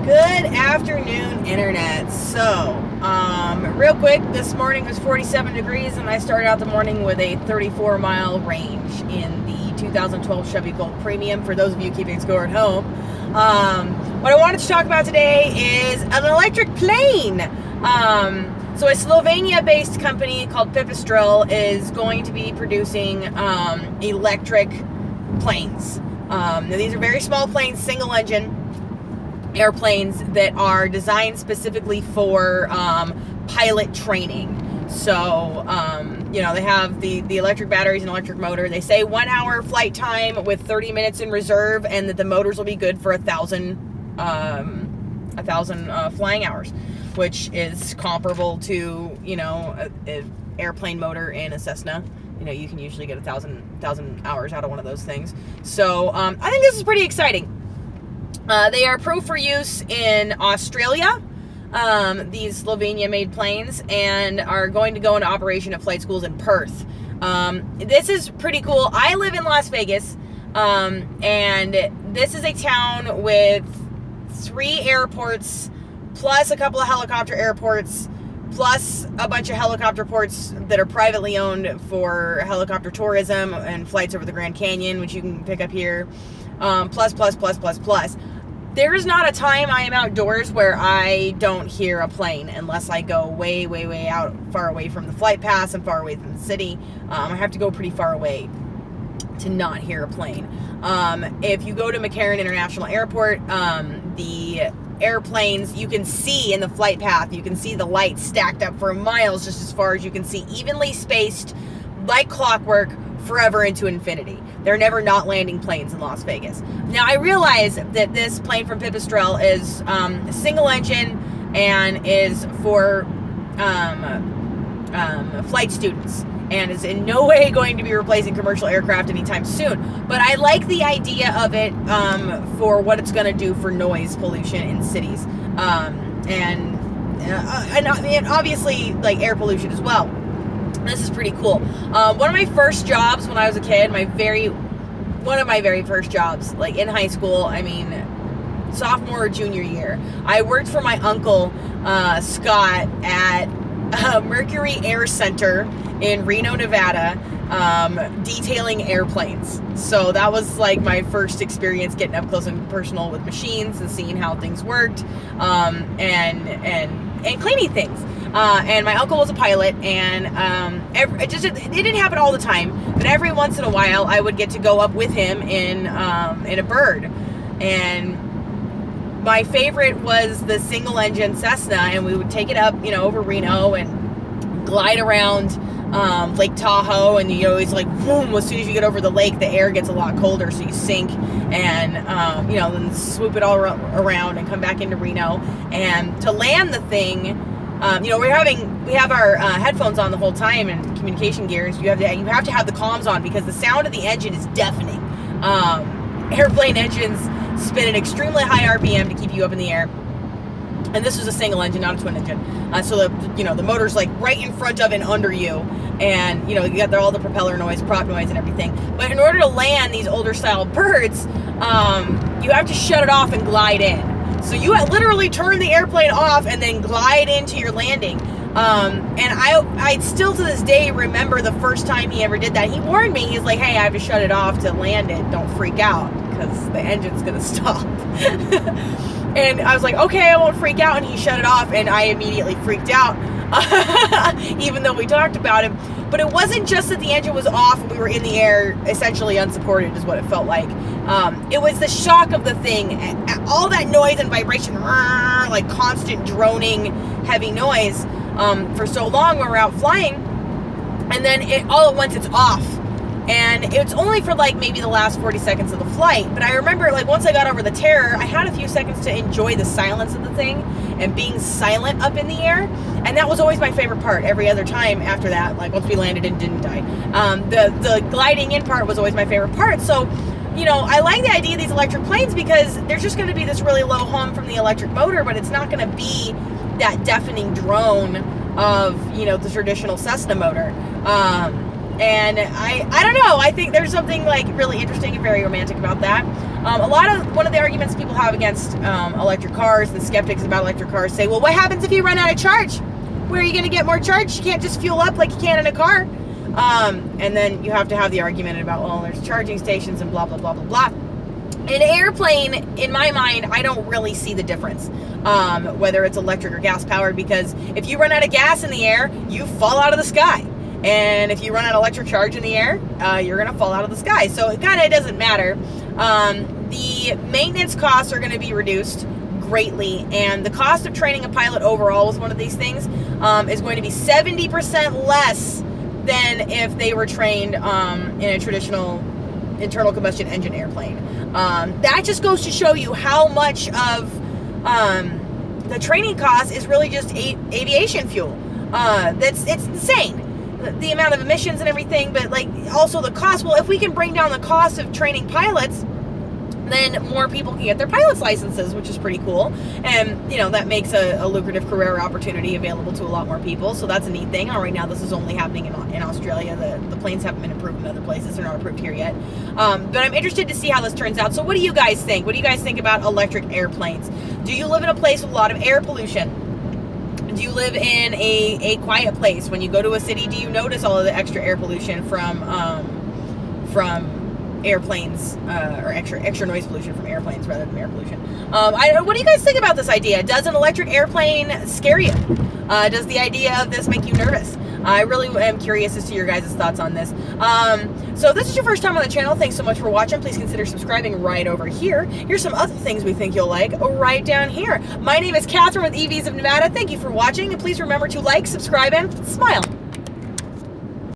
Good afternoon, Internet. So, real quick, this morning was 47 degrees, and I started out the morning with a 34-mile range in the 2012 Chevy Volt Premium, for those of you keeping score at home. What I wanted to talk about today is an electric plane. So a Slovenia-based company called Pipistrel is going to be producing electric planes. Now these are very small planes, single-engine airplanes that are designed specifically for pilot training. So, they have the electric batteries and electric motor. They say 1 hour flight time with 30 minutes in reserve, and that the motors will be good for 1,000 flying hours, which is comparable to, an airplane motor in a Cessna. You can usually get 1,000 hours out of one of those things. So, I think this is pretty exciting. They are approved for use in Australia, these Slovenia-made planes, and are going to go into operation at flight schools in Perth. This is pretty cool. I live in Las Vegas, and this is a town with 3 airports, plus a couple of helicopter airports, plus a bunch of helicopter ports that are privately owned for helicopter tourism and flights over the Grand Canyon, which you can pick up here, plus. There is not a time I am outdoors where I don't hear a plane, unless I go way, way, way out, far away from the flight paths and far away from the city. I have to go pretty far away to not hear a plane. If you go to McCarran International Airport, the airplanes, you can see in the flight path, you can see the lights stacked up for miles, just as far as you can see, evenly spaced, like clockwork, forever into infinity. They're never not landing planes in Las Vegas. Now, I realize that this plane from Pipistrel is a single engine and is for flight students, and is in no way going to be replacing commercial aircraft anytime soon. But I like the idea of it for what it's going to do for noise pollution in cities, and obviously like air pollution as well. This is pretty cool. One of my first jobs when I was a kid, one of my very first jobs, like in high school, sophomore or junior year, I worked for my uncle, Scott, at Mercury Air Center in Reno, Nevada, detailing airplanes. So that was like my first experience getting up close and personal with machines and seeing how things worked, and cleaning things. And my uncle was a pilot, and it didn't happen all the time, but every once in a while I would get to go up with him in a bird. And my favorite was the single engine Cessna, and we would take it up, over Reno and glide around Lake Tahoe, and it's like boom, as soon as you get over the lake, the air gets a lot colder, so you sink, and then swoop it all around and come back into Reno. And to land the thing, we have our headphones on the whole time, and communication gears. You have to have the comms on, because the sound of the engine is deafening. Airplane engines spin at extremely high RPM to keep you up in the air. And this was a single engine, not a twin engine. So the motor's like right in front of and under you, and you got all the propeller noise, prop noise, and everything. But in order to land these older style birds, you have to shut it off and glide in. So you literally turn the airplane off and then glide into your landing. And I still to this day remember the first time he ever did that. He warned me. He's like, hey, I have to shut it off to land it. Don't freak out, because the engine's going to stop. And I was like, okay, I won't freak out. And he shut it off, and I immediately freaked out, even though we talked about it. But it wasn't just that the engine was off and we were in the air, essentially unsupported, is what it felt like. It was the shock of the thing, all that noise and vibration, like constant droning, heavy noise, for so long when we're out flying. And then all at once it's off. And it's only for like maybe the last 40 seconds of the flight. But I remember, like, once I got over the terror, I had a few seconds to enjoy the silence of the thing and being silent up in the air. And that was always my favorite part. Every other time after that, like once we landed and didn't die, the gliding in part was always my favorite part. So, I like the idea of these electric planes, because there's just going to be this really low hum from the electric motor, but it's not going to be that deafening drone of, the traditional Cessna motor. And I don't know, I think there's something like really interesting and very romantic about that. One of the arguments people have against electric cars, the skeptics about electric cars say, well, what happens if you run out of charge? Where are you going to get more charge? You can't just fuel up like you can in a car. And then you have to have the argument about, well, there's charging stations and blah, blah, blah, blah, blah. In an airplane, in my mind, I don't really see the difference, whether it's electric or gas powered, because if you run out of gas in the air, you fall out of the sky. And if you run out of electric charge in the air, you're going to fall out of the sky. So it kind of doesn't matter. The maintenance costs are going to be reduced greatly, and the cost of training a pilot overall was one of these things, is going to be 70% less than if they were trained in a traditional internal combustion engine airplane. That just goes to show you how much of the training cost is really just aviation fuel. It's insane, the amount of emissions and everything, but like also the cost. Well, if we can bring down the cost of training pilots, then more people can get their pilot's licenses, which is pretty cool. And, you know, that makes a lucrative career opportunity available to a lot more people. So that's a neat thing. Right now, this is only happening in Australia. The planes haven't been approved in other places. They're not approved here yet. But I'm interested to see how this turns out. So what do you guys think? What do you guys think about electric airplanes? Do you live in a place with a lot of air pollution? Do you live in a quiet place? When you go to a city, do you notice all of the extra air pollution from airplanes, or extra noise pollution from airplanes rather than air pollution? What do you guys think about this idea? Does an electric airplane scare you? Does the idea of this make you nervous? I really am curious as to your guys' thoughts on this. So if this is your first time on the channel, thanks so much for watching. Please consider subscribing right over here. Here's some other things we think you'll like right down here. My name is Catherine with EVs of Nevada. Thank you for watching, and please remember to like, subscribe, and smile.